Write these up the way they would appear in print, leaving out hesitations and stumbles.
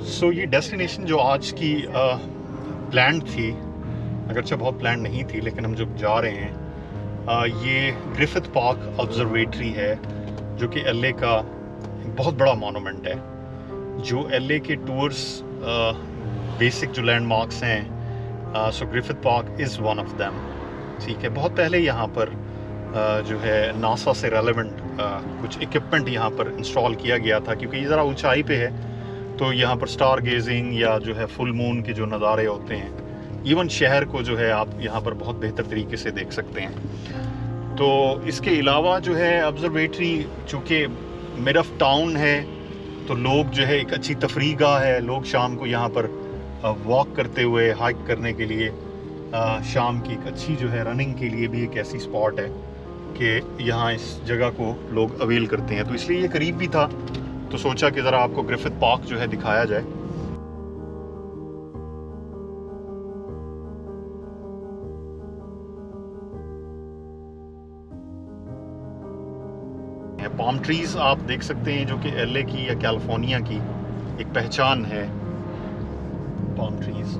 सो ये डेस्टिनेशन जो आज की प्लान थी, अगरचे बहुत प्लान नहीं थी, लेकिन हम जब जा रहे हैं, ये ग्रिफिथ पार्क ऑब्जर्वेटरी है, जो कि एलए का एक बहुत बड़ा मॉन्यूमेंट है, जो एलए के टूर्स बेसिक जो लैंडमार्क्स हैं। So Griffith park is one of them. ठीक है, बहुत पहले यहाँ पर जो है नासा से रेलेवेंट कुछ इक्विपमेंट यहाँ पर इंस्टॉल किया गया था, क्योंकि ये ज़रा ऊंचाई पे है, तो यहाँ पर स्टार गेजिंग या जो है फुल मून के जो नज़ारे होते हैं, इवन शहर को जो है आप यहाँ पर बहुत बेहतर तरीके से देख सकते हैं। तो इसके अलावा जो है ऑब्जर्वेटरी चूँकि मिड ऑफ टाउन है, तो लोग जो है एक अच्छी तफरीह गाह है, लोग शाम को यहाँ पर वॉक करते हुए, हाइक करने के लिए, शाम की एक अच्छी जो है रनिंग के लिए भी एक ऐसी स्पॉट है कि यहाँ इस जगह को लोग अवेल करते हैं। तो इसलिए ये करीब भी था, तो सोचा कि ज़रा आपको ग्रिफिथ पार्क जो है दिखाया जाए। पाम ट्रीज आप देख सकते हैं, जो कि एलए की या कैलिफोर्निया की एक पहचान है। पाम ट्रीज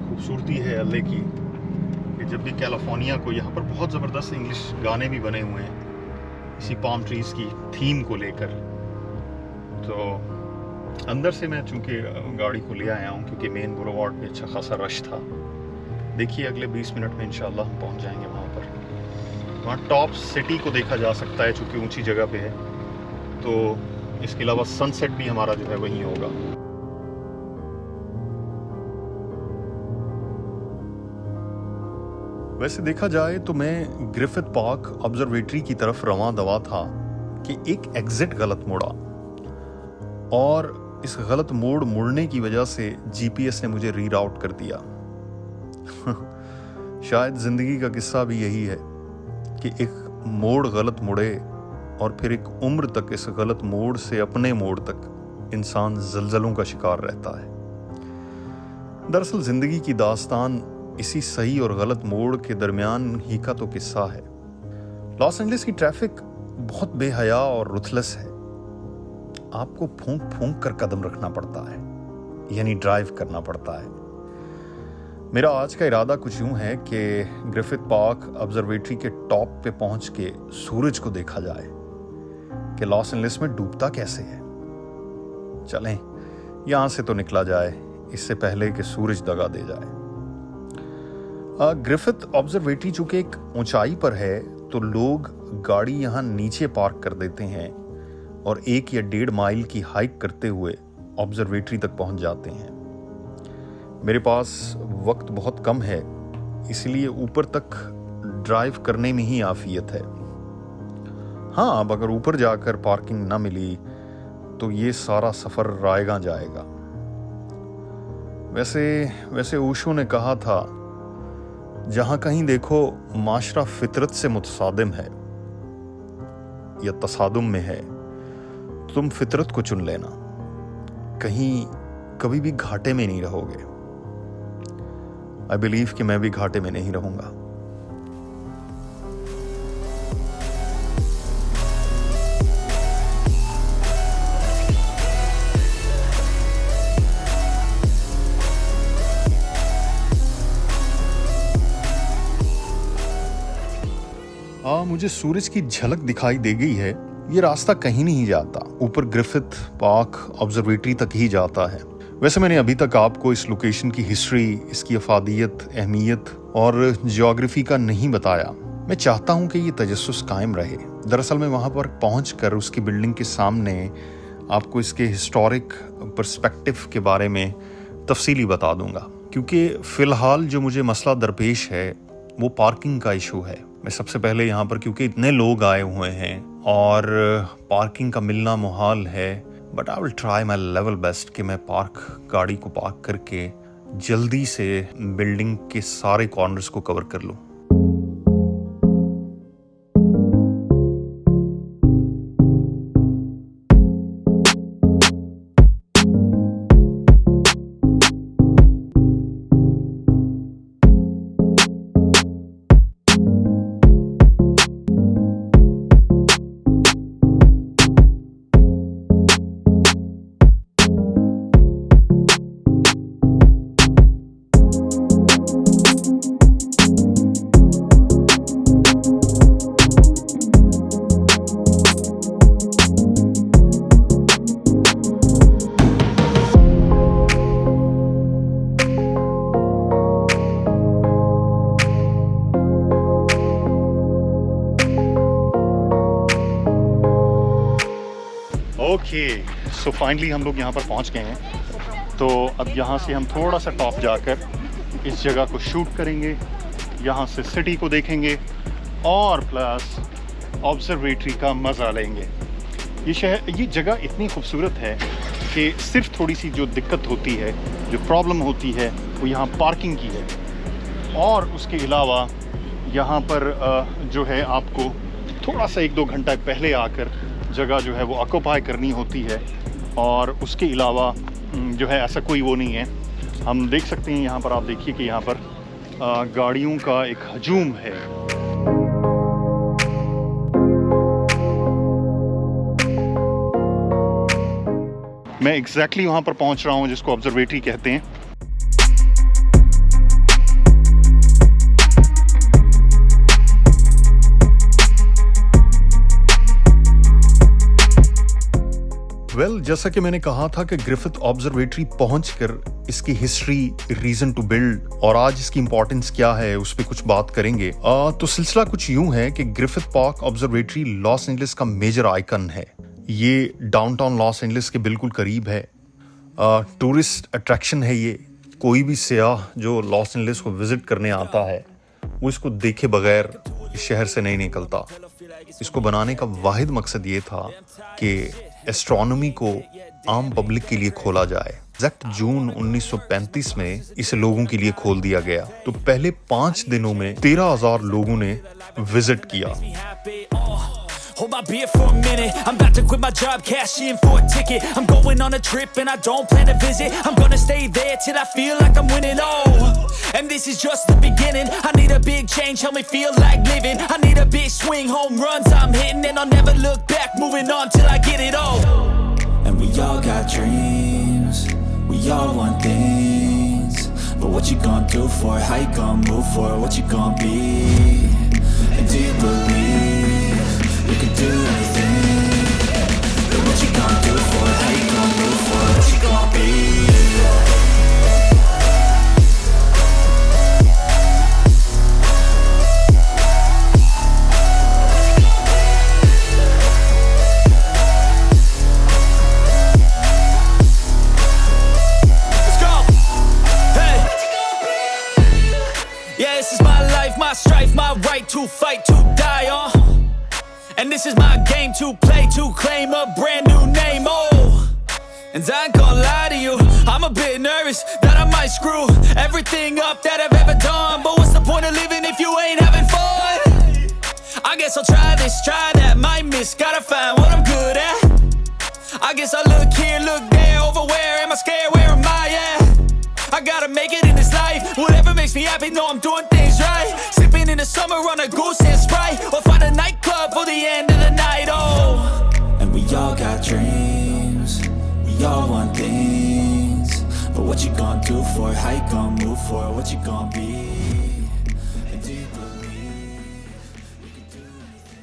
खूबसूरती है एलए की कि जब भी कैलिफोर्निया को, यहाँ पर बहुत ज़बरदस्त इंग्लिश गाने भी बने हुए हैं इसी पाम ट्रीज़ की थीम को लेकर। तो अंदर से मैं चूँकि गाड़ी को ले आया हूँ, क्योंकि मेन बुलेवार्ड पे अच्छा खासा रश था। देखिए अगले 20 मिनट में इंशाल्लाह हम पहुँच जाएंगे वहाँ पर। वहाँ टॉप सिटी को देखा जा सकता है, चूँकि ऊंची जगह पे है। तो इसके अलावा सनसेट भी हमारा जो है वहीं होगा। वैसे देखा जाए तो मैं ग्रिफिथ पार्क ऑब्जर्वेटरी की तरफ रवां दवा था कि एक एग्जिट गलत मोड़ा, और इस गलत मोड़ मुड़ने की वजह से जीपीएस ने मुझे रीराउट कर दिया। शायद जिंदगी का किस्सा भी यही है कि एक मोड़ गलत मुड़े और फिर एक उम्र तक इस गलत मोड़ से अपने मोड़ तक इंसान जल्जलों का शिकार रहता है। दरअसल जिंदगी की दास्तान इसी सही और गलत मोड़ के दरमियान ही का तो किस्सा है। लॉस एंजलिस की ट्रैफिक बहुत बेहया और रुथलेस है। आपको फूंक फूंक कर कदम रखना पड़ता है, यानी ड्राइव करना पड़ता है। मेरा आज का इरादा कुछ यूं है कि ग्रिफिथ पार्क ऑब्जर्वेटरी के टॉप पे पहुंच के सूरज को देखा जाए कि लॉस एंजलिस में डूबता कैसे है। चलें, यहां से तो निकला जाए इससे पहले कि सूरज दगा दे जाए। ग्रिफिथ ऑब्जर्वेटरी चूंकि एक ऊंचाई पर है, तो लोग गाड़ी यहाँ नीचे पार्क कर देते हैं और 1 या 1.5 माइल की हाइक करते हुए ऑब्जर्वेटरी तक पहुंच जाते हैं। मेरे पास वक्त बहुत कम है, इसलिए ऊपर तक ड्राइव करने में ही आफियत है। हाँ, अब अगर ऊपर जाकर पार्किंग ना मिली तो ये सारा सफ़र रायगा जाएगा। वैसे ओशो ने कहा था, जहां कहीं देखो माशरा फितरत से मुतसादिम है या तसादुम में है, तुम फितरत को चुन लेना, कहीं कभी भी घाटे में नहीं रहोगे। आई बिलीव कि मैं भी घाटे में नहीं रहूंगा। मुझे सूरज की झलक दिखाई दे गई है। ये रास्ता कहीं नहीं जाता, ऊपर ग्रिफिथ पार्क ऑब्जर्वेटरी तक ही जाता है। वैसे मैंने अभी तक आपको इस लोकेशन की हिस्ट्री, इसकी अफादियत, अहमियत और जियोग्राफी का नहीं बताया। मैं चाहता हूँ कि ये तजस्सुस कायम रहे। दरअसल मैं वहाँ पर पहुँचकर उसकी बिल्डिंग के सामने आपको इसके हिस्टोरिक पर्सपेक्टिव के बारे में तफसीली बता दूंगा, क्योंकि फ़िलहाल जो मुझे मसला दरपेश है वो पार्किंग का इशू है। मैं सबसे पहले यहाँ पर, क्योंकि इतने लोग आए हुए हैं और पार्किंग का मिलना मुहाल है, but I will try my level best कि मैं गाड़ी को पार्क करके जल्दी से बिल्डिंग के सारे कॉर्नर्स को कवर कर लूँ। ओके, सो फाइनली हम लोग यहाँ पर पहुँच गए हैं। तो अब यहाँ से हम थोड़ा सा टॉप जाकर इस जगह को शूट करेंगे, यहाँ से सिटी को देखेंगे और प्लस ऑब्जर्वेटरी का मज़ा लेंगे। ये जगह इतनी खूबसूरत है कि सिर्फ थोड़ी सी जो दिक्कत होती है, जो प्रॉब्लम होती है, वो यहाँ पार्किंग की है। और उसके अलावा यहाँ पर जो है आपको थोड़ा सा 1-2 घंटा पहले आकर जगह जो है वो ऑक्यूपाई करनी होती है। और उसके अलावा जो है ऐसा कोई वो नहीं है। हम देख सकते हैं यहाँ पर, आप देखिए कि यहाँ पर गाड़ियों का एक हजूम है। मैं एग्जैक्टली वहाँ पर पहुँच रहा हूँ जिसको ऑब्जर्वेटरी कहते हैं। जैसा कि मैंने कहा था कि ग्रिफिथ ऑब्जर्वेटरी पहुंचकर इसकी हिस्ट्री, रीजन टू बिल्ड और आज इसकी इंपॉर्टेंस क्या है उस पर कुछ बात करेंगे। तो सिलसिला कुछ यूं है कि Griffith park observatory Los Angeles का मेजर आइकन है। ये डाउनटाउन लॉस एंजलिस के बिल्कुल करीब है। टूरिस्ट अट्रैक्शन है ये। कोई भी सियाह जो लॉस एंजलिस को विजिट करने आता है वो इसको देखे बगैर इस शहर से नहीं निकलता। इसको बनाने का वाहिद मकसद ये था कि एस्ट्रोनॉमी को आम पब्लिक के लिए खोला जाए। एग्जैक्ट जून 1935 में इसे लोगों के लिए खोल दिया गया। तो पहले 5 दिनों में 13,000 लोगों ने विजिट किया। Hold my beer for a minute. I'm about to quit my job, cash in for a ticket. I'm going on a trip and I don't plan to visit. I'm gonna stay there till I feel like I'm winning. Oh, and this is just the beginning. I need a big change, help me feel like living. I need a big swing, home runs I'm hitting, and I'll never look back. Moving on till I get it all. And we all got dreams, we all want things, but what you gonna do for it? How you gonna move for it? What you gonna be? And do you believe you can do anything? But what you gonna do for it? How you gonna move for it? What you gonna be? Let's go! Hey! Yeah, this is my life, my strife, my right to fight, to die on. And this is my game to play, to claim a brand new name, oh. And I ain't gonna lie to you, I'm a bit nervous that I might screw everything up that I've ever done. But what's the point of living if you ain't having fun? I guess I'll try this, try that, might miss, gotta find what I'm good at. I guess I look here, look there, over where am I scared, where am I at? I gotta make it in this life, whatever makes me happy, know I'm doing things right. Sipping in the summer on a goose and Sprite, or find a nightclub for the end of the night, oh. And we all got dreams, we all want things, but what you gonna do for it? How you gonna move for it? What you gonna be? And do you believe you can do anything?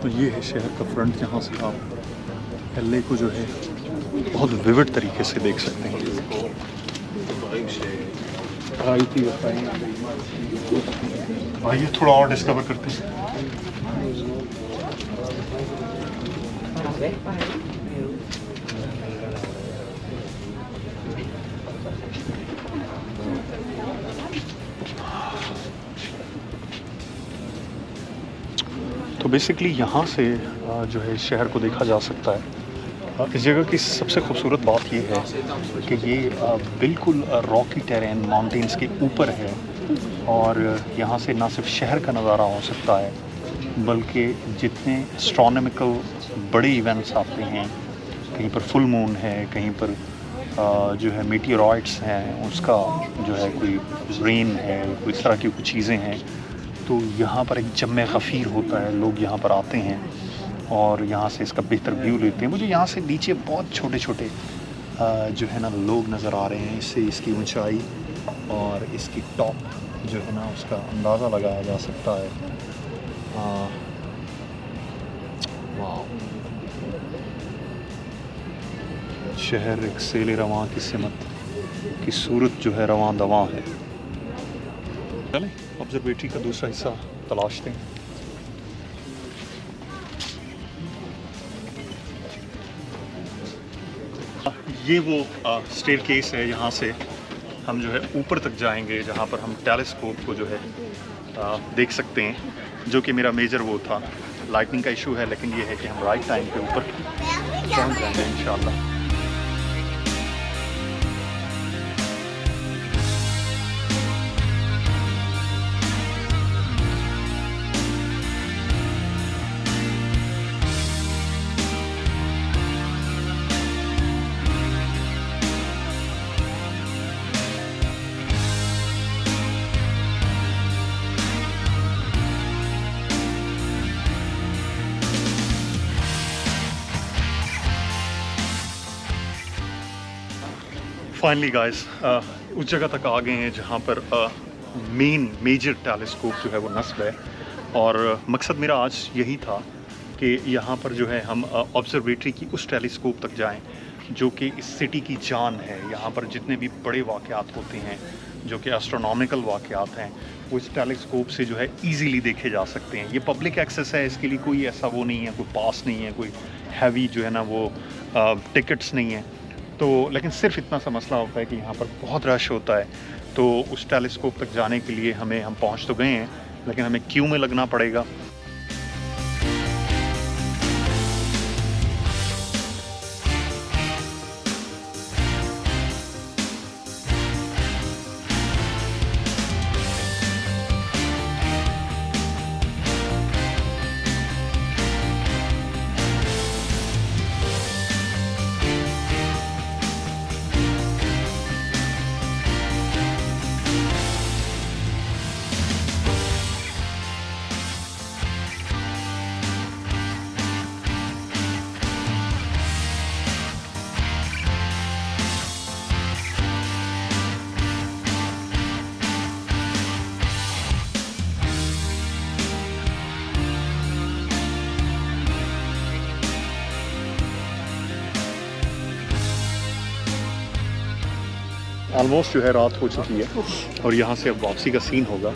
तो ये है शहर का front, जहाँ से आप LA को जो है बहुत विविड तरीके से देख सकते हैं। आइए थोड़ा और डिस्कवर करते हैं। तो बेसिकली यहाँ से जो है शहर को देखा जा सकता है। इस जगह की सबसे खूबसूरत बात ये है कि ये बिल्कुल रॉकी टेरेन माउंटेन्स के ऊपर है और यहाँ से ना सिर्फ शहर का नज़ारा हो सकता है बल्कि जितने एस्ट्रोनॉमिकल बड़े इवेंट्स आते हैं, कहीं पर फुल मून है, कहीं पर जो है मीटियोरॉइड्स हैं, उसका जो है कोई रेन है, कोई इस तरह की कुछ चीज़ें हैं, तो यहाँ पर एक जम्मे गफ़ीर होता है। लोग यहाँ पर आते हैं और यहाँ से इसका बेहतर व्यू लेते हैं। मुझे यहाँ से नीचे बहुत छोटे छोटे जो है ना लोग नज़र आ रहे हैं। इससे इसकी ऊंचाई और इसकी टॉप जो है ना उसका अंदाज़ा लगाया जा सकता है। वाह। शहर एक सेले रवां की सिमत की सूरत जो है रवां दवां है। चलें ऑब्जर्वेटरी का दूसरा हिस्सा तलाशते हैं। ये वो स्टेयर केस है, यहाँ से हम जो है ऊपर तक जाएंगे जहाँ पर हम टेलीस्कोप को जो है देख सकते हैं, जो कि मेरा मेजर वो था। लाइटनिंग का इशू है, लेकिन ये है कि हम राइट टाइम पे ऊपर पहुँच जाएंगे इंशाल्लाह। फाइनली गाइस उस जगह तक आ गए हैं जहाँ पर मेजर टेलीस्कोप जो है वो नस्ब है। और मकसद मेरा आज यही था कि यहाँ पर जो है हम ऑब्जर्वेटरी की उस टेलीस्कोप तक जाएं जो कि इस सिटी की जान है। यहाँ पर जितने भी बड़े वाक़यात होते हैं जो कि एस्ट्रोनॉमिकल वाक़यात हैं, वो इस टेलीस्कोप से जो है ईज़िली देखे जा सकते हैं। ये पब्लिक एक्सेस है, इसके लिए कोई ऐसा वो नहीं है, कोई पास नहीं है, कोई हैवी जो है ना वो टिकट्स नहीं है। तो लेकिन सिर्फ इतना सा मसला होता है कि यहाँ पर बहुत रश होता है। तो उस टेलीस्कोप तक जाने के लिए हम पहुँच तो गए हैं, लेकिन हमें क्यू में लगना पड़ेगा। ऑलमोस्ट जो है रात हो चुकी है और यहाँ से अब वापसी का सीन होगा।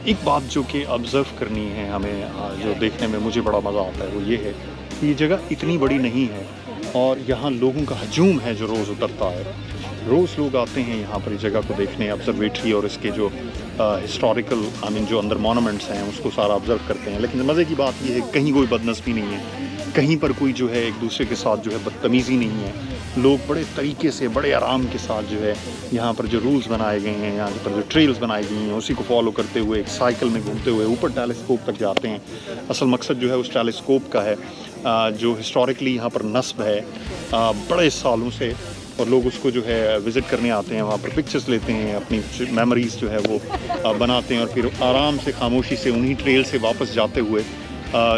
एक बात जो कि ऑब्ज़र्व करनी है हमें, जो देखने में मुझे बड़ा मज़ा आता है, वो ये है कि ये जगह इतनी बड़ी नहीं है और यहाँ लोगों का हजूम है जो रोज़ उतरता है। रोज़ लोग आते हैं यहाँ पर इस जगह को देखने, ऑब्जर्वेटरी और इसके जो हिस्टोरिकल जो अंदर मोनूमेंट्स हैं उसको सारा ऑब्ज़र्व करते हैं। लेकिन मज़े की बात ये है कहीं कोई बदनस्बी नहीं है, कहीं पर कोई जो है एक दूसरे के साथ जो है बदतमीज़ी नहीं है। लोग बड़े तरीके से, बड़े आराम के साथ जो है यहाँ पर जो रूल्स बनाए गए हैं, यहाँ पर जो ट्रेल्स बनाई गई हैं, उसी को फॉलो करते हुए एक साइकिल में घूमते हुए ऊपर टेलीस्कोप तक जाते हैं। असल मकसद जो है उस टेलीस्कोप का है जो हिस्टोरिकली यहाँ पर नस्ब है बड़े सालों से, और लोग उसको जो है विज़िट करने आते हैं, वहाँ पर पिक्चर्स लेते हैं, अपनी मेमोरीज़ जो है वो बनाते हैं और फिर आराम से खामोशी से उन्हीं ट्रेल से वापस जाते हुए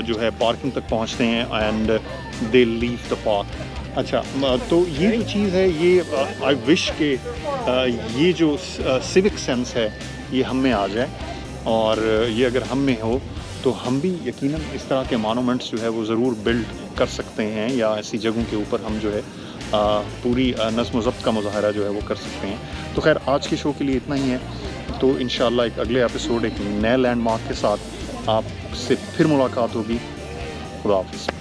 जो है पार्किंग तक पहुँचते हैं and they leave the park. अच्छा, तो ये जो चीज़ है ये आई विश के ये जो सिविक सेंस है ये हम में आ जाए, और ये अगर हम में हो तो हम भी यकीनन इस तरह के मोनूमेंट्स जो है वो ज़रूर बिल्ड कर सकते हैं, या ऐसी जगहों के ऊपर हम जो है पूरी नज़्म ज़ब्त का मुज़ाहरा जो है वो कर सकते हैं। तो खैर आज के शो के लिए इतना ही है। तो इंशाअल्लाह एक अगले एपिसोड एक नए लैंडमार्क के साथ आपसे फिर मुलाकात होगी। खुदा हाफ़िज़।